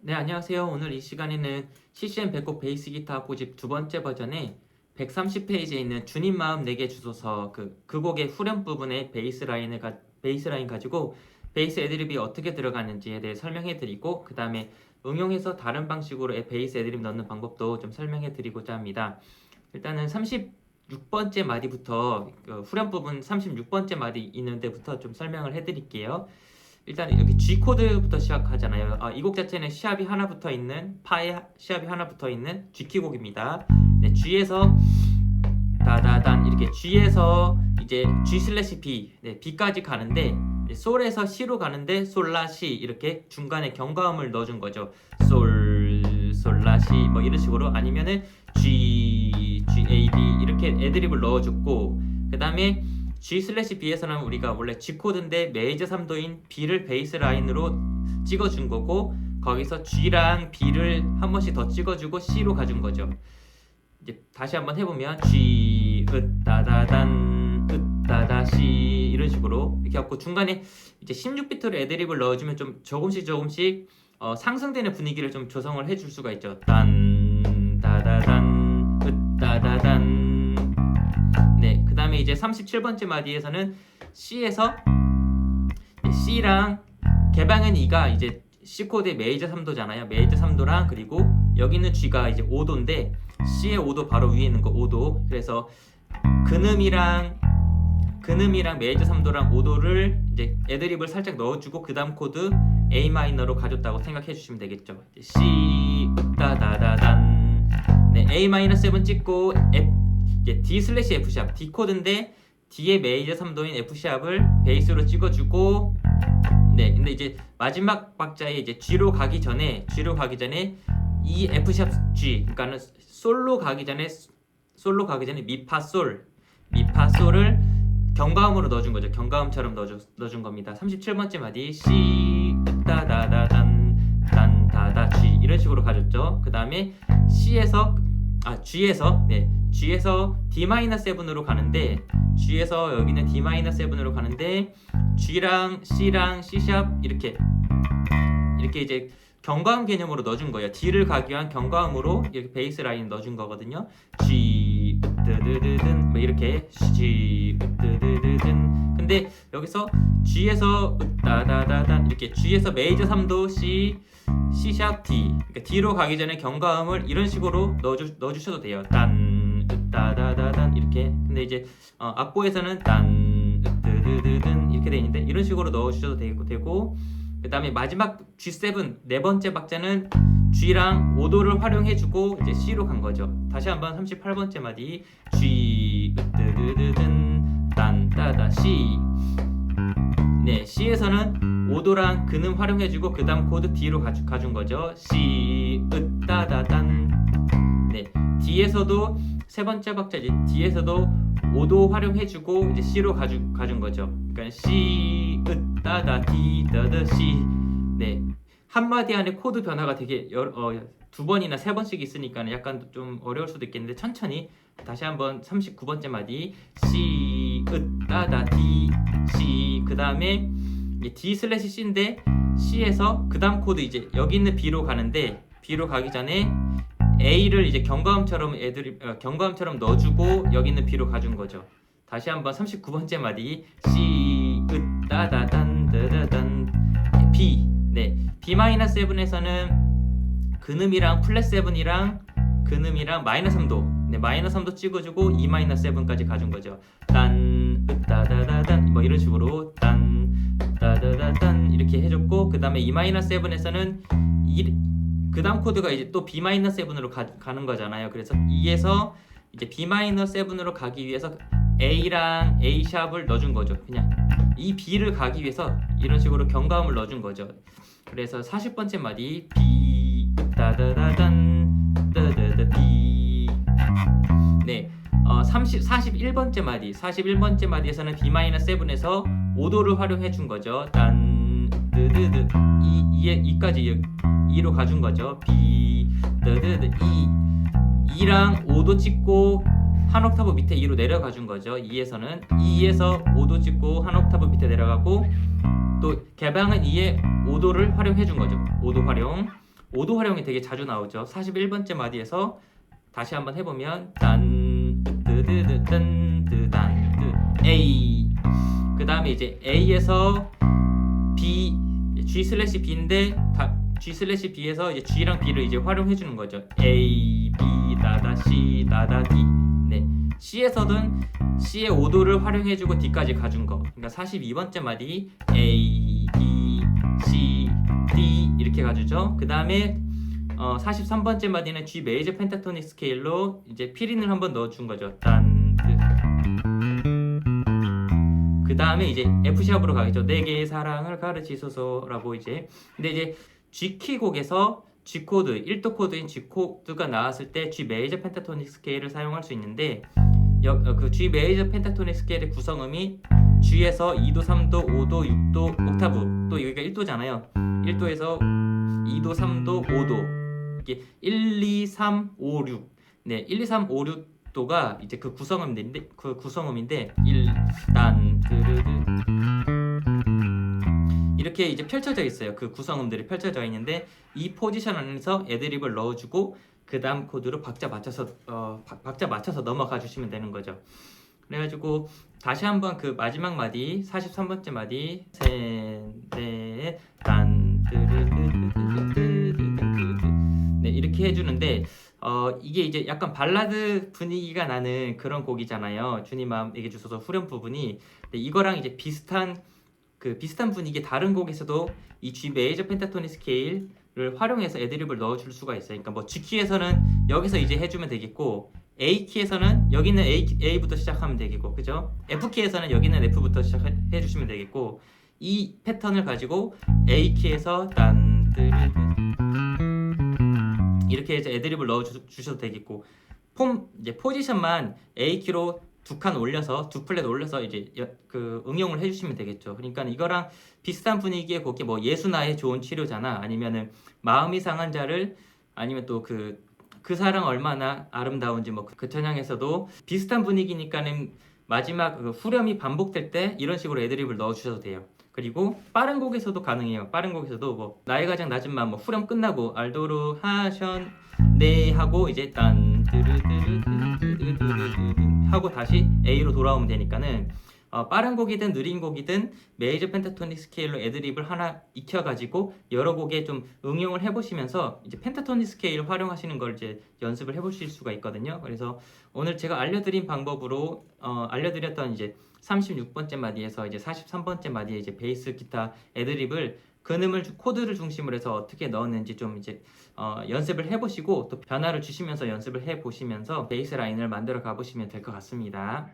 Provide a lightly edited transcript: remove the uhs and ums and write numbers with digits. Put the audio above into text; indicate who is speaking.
Speaker 1: 네, 안녕하세요. 오늘 이 시간에는 CCM 백곡 베이스 기타 고집 두 번째 버전의 130페이지에 있는 주님 마음 내게 주소서 그 곡의 후렴 부분의 베이스 라인 가지고 베이스 애드립이 어떻게 들어가는지에 대해 설명해 드리고 그 다음에 응용해서 다른 방식으로 베이스 애드립 넣는 방법도 좀 설명해 드리고자 합니다. 일단은 36번째 마디부터 후렴 부분 36번째 마디 있는 데부터 좀 설명을 해 드릴게요. 일단 여기 G 코드부터 시작하잖아요. 이 곡 자체는 시합이 하나 붙어 있는 파에 시합이 하나 붙어 있는 G 키 곡입니다. 네, G에서 다다단 이렇게 G에서 이제 G 슬래시 B, 네, B까지 가는데 솔에서 C로 가는데 솔라 C 이렇게 중간에 경과음을 넣어준 거죠. 솔라 C 뭐 이런 식으로 아니면은 G A B 이렇게 애드립을 넣어줬고 그 다음에 G 슬래시 B에서는 우리가 원래 G 코드인데 메이저 3도인 B를 베이스 라인으로 찍어준 거고 거기서 G랑 B를 한 번씩 더 찍어주고 C로 가준 거죠. 이제 다시 한번 해보면 G 으따다단 으따다 C 이런 식으로 이렇게 하고 중간에 이제 16비트로 애드립을 넣어주면 좀 조금씩 상승되는 분위기를 좀 조성을 해줄 수가 있죠. 딴 따다단 으따다단 네, 그 다음에 이제 37번째 마디에서는 C에서 C랑 개방은 E가 이제 C 코드의 메이저 3도잖아요. 메이저 3도랑 그리고 여기 있는 G가 이제 5도인데 C의 5도 바로 위에 있는 거 5도. 그래서 근음이랑 메이저 3도랑 5도를 이제 애드립을 살짝 넣어주고 그 다음 코드 A 마이너로 가졌다고 생각해 주시면 되겠죠. C 으따다다단 네, A 마이너 7 찍고 이제 D 슬래시 F 샵 D 코드인데 D의 메이저 3도인 F 샵을 베이스로 찍어주고 네 근데 이제 마지막 박자에 이제 G로 가기 전에 이 F 샵 G 그러니까는 솔로 가기 전에 미파솔을 경과음으로 넣어준 거죠. 경과음처럼 넣어준 겁니다. 37번째 마디 C 따다다단 단다다 G 이런 식으로 가졌죠. 그 다음에 G에서 D-7으로 가는데 G에서 여기는 D-7으로 가는데 G랑 C랑 C샵 이렇게 이제 경과음 개념으로 넣어준 거예요. D를 가기 위한 경과음으로 이렇게 베이스 라인 넣어준 거거든요. G 으뜨드드든 뭐 이렇게 G 으뜨드드든 근데 여기서 G에서 으따다다단 이렇게 G에서 메이저 3도 C C샵 D 그러니까 D로 가기 전에 경과음을 이런 식으로 넣어주셔도 돼요. 딴 으따다다단 이렇게 근데 이제 악보에서는 딴 으뜨드드든 이렇게 돼 있는데 이런 식으로 넣어주셔도 되고 그 다음에 마지막 G7 네 번째 박자는 G랑 5도를 활용해주고 이제 C로 간 거죠. 다시 한번 38번째 마디 G 으뜨드드든 딴따다 C 네 C에서는 5도랑 근음 활용해주고 그 다음 코드 D로 가준 거죠. C 으따다단 네 D에서도 세 번째 박자 이제 D에서도 5도 활용해주고 이제 C로 가준 거죠. 그러니까 C 으따다 D 따다 C 네 한마디 안에 코드 변화가 되게 두 번이나 세 번씩 있으니까 약간 좀 어려울 수도 있겠는데 천천히 다시 한번 39번째 마디 C 으따다 D C 그 다음에 D 슬래시 C인데 C에서 그 다음 코드 이제 여기 있는 B로 가는데 B로 가기 전에 A를 이제 경과음처럼 넣어주고 여기 있는 B로 가준 거죠. 다시 한번 39번째 마디 C 으따다단 따다단 B 네 B-7에서는 근음이랑 플랫 7이랑 근음이랑 마이너 3도 네 마이너 3도 찍어주고 E-7까지 가준 거죠. 딴 으따다다단 뭐 이런 식으로 딴 따다다단 이렇게 해줬고 그 다음에 E-7에서는 그 다음 코드가 이제 또 B-7으로 가는 거잖아요. 그래서 E에서 이제 B-7으로 가기 위해서 A랑 A 샵을 넣어준 거죠. 그냥 이 B를 가기 위해서 이런 식으로 경과음을 넣어준 거죠. 그래서 40번째 마디 B 따다다단 따다다 B 네 41번째 마디에서는 B-7에서 5도를 활용해 준 거죠. 딴 뜨드드 E까지 2로 가준 거죠. B 뜨드드 E랑 5도 찍고 한 옥타브 밑에 2로 내려가 준 거죠. E에서 5도 찍고 한 옥타브 밑에 내려가고 또 개방은 2에 5도를 활용해 준 거죠. 5도 활용 오도 활용이 되게 자주 나오죠. 41번째 마디에서 다시 한번 해보면 딴 뜨드드 딴뜨단 뜨 A. 그 다음에 이제 A에서 B, G/B인데 G/B에서 이제 G랑 B를 이제 활용해 주는 거죠. A, B, 나다, C, 나다, D. 네. C에서는 C의 오도를 활용해 주고 D까지 가준 거. 그러니까 42번째 마디 A, B, C, D 이렇게 가주죠. 그 다음에 43번째 마디는 G 메이저 펜타토닉 스케일로 이제 피린을 한번 넣어준 거죠. 딴, 그 다음에 이제 F샵으로 가겠죠. 내 개의 사랑을 가르치소서라고 이제. 근데 이제 G키 곡에서 G 코드, 1도 코드인 G 코드가 나왔을 때 G 메이저 펜타토닉 스케일을 사용할 수 있는데 그 G 메이저 펜타토닉 스케일의 구성음이 G에서 2도, 3도, 5도, 6도, 옥타브. 또 여기가 1도잖아요. 1도에서 2도, 3도, 5도. 이게 1, 2, 3, 5, 6. 네, 1, 2, 3, 5, 6도가 이제 그 구성음인데 1, 단, 드르드 이렇게 이제 펼쳐져 있어요. 그 구성음들이 펼쳐져 있는데 이 포지션 안에서 애드립을 넣어주고 그 다음 코드로 박자 맞춰서 넘어가 주시면 되는 거죠. 그래가지고 다시 한번 그 마지막 마디 43번째 마디 셋넷 단 네 이렇게 해주는데 이게 이제 약간 발라드 분위기가 나는 그런 곡이잖아요. 주님 마음에게 주소서 후렴 부분이. 근데 이거랑 이제 비슷한 분위기의 다른 곡에서도 이 G 메이저 펜타토닉 스케일을 활용해서 애드립을 넣어줄 수가 있어요. 그러니까 뭐 G 키에서는 여기서 이제 해주면 되겠고 A 키에서는 여기는 A부터 시작하면 되겠고, 그죠? F 키에서는 여기는 F부터 시작해 주시면 되겠고, 이 패턴을 가지고 A 키에서 이렇게 해서 애드립을 넣어 주셔도 되겠고, 이제 포지션만 A 키로 두 칸 올려서 두 플랫 올려서 이제 그 응용을 해주시면 되겠죠. 그러니까 이거랑 비슷한 분위기의 곡이 뭐 예수나의 좋은 치료잖아, 아니면은 마음이 상한 자를, 아니면 또 그 사랑 얼마나 아름다운지 뭐 그 찬양에서도 비슷한 분위기니까는 마지막 그 후렴이 반복될 때 이런 식으로 애드립을 넣어주셔도 돼요. 그리고 빠른 곡에서도 가능해요. 빠른 곡에서도 뭐 나의 가장 낮은 마음 뭐 후렴 끝나고 알도루 하셨네 하고 이제 딴 하고 다시 A로 돌아오면 되니까는 빠른 곡이든 느린 곡이든 메이저 펜타토닉 스케일로 애드립을 하나 익혀가지고 여러 곡에 좀 응용을 해보시면서 이제 펜타토닉 스케일 활용하시는 걸 이제 연습을 해보실 수가 있거든요. 그래서 오늘 제가 알려드린 방법으로 알려드렸던 이제 36번째 마디에서 이제 43번째 마디에 이제 베이스 기타 애드립을 근음을 코드를 중심으로 해서 어떻게 넣었는지 좀 이제 연습을 해보시고 또 변화를 주시면서 연습을 해보시면서 베이스 라인을 만들어 가보시면 될 것 같습니다.